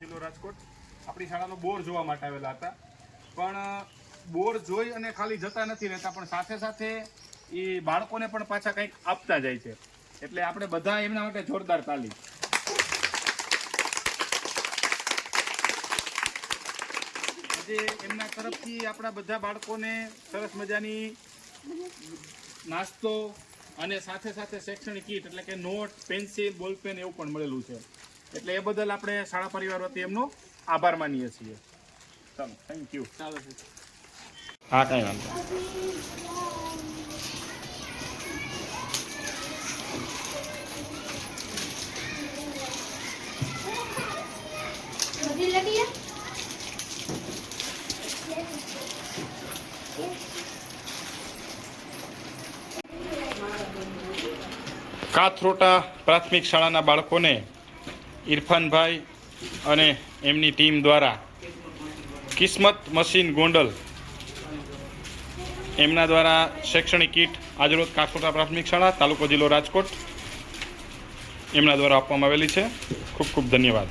જિલ્લો રાજકોટ આપણી શાળાનો બોર જોવા માટે આવેલા હતા, પણ બોર જોઈ અને ખાલી જતા નથી રહેતા, પણ સાથે સાથે એ બાળકોને પણ પાછા કંઈક આપતા જાય છે. એટલે આપણે બધા એમના માટે જોરદાર તાલી. આજે એમના તરફથી આપણા બધા બાળકોને સરસ મજાની નાસ્તો અને સાથે સાથે શૈક્ષણિક કીટ એટલે કે નોટ, પેન્સિલ, બોલપેન એવું પણ મળેલું છે. એટલે એ બદલ આપણે શાળા પરિવાર વતી એમનો આભાર માનીએ છીએ. ચાલો, થેન્ક યુ. ચાલો, હા, કાંઈ વાંધો. કાથરોટા પ્રાથમિક શાળાના બાળકોને ઇરફાનભાઈ અને એમની ટીમ દ્વારા કિસ્મત મશીન ગોંડલ એમના દ્વારા શૈક્ષણિક કીટ આજરોજ કાથરોટા પ્રાથમિક શાળા તાલુકો જિલ્લો રાજકોટ એમના દ્વારા આપવામાં આવેલી છે. ખૂબ ખૂબ ધન્યવાદ.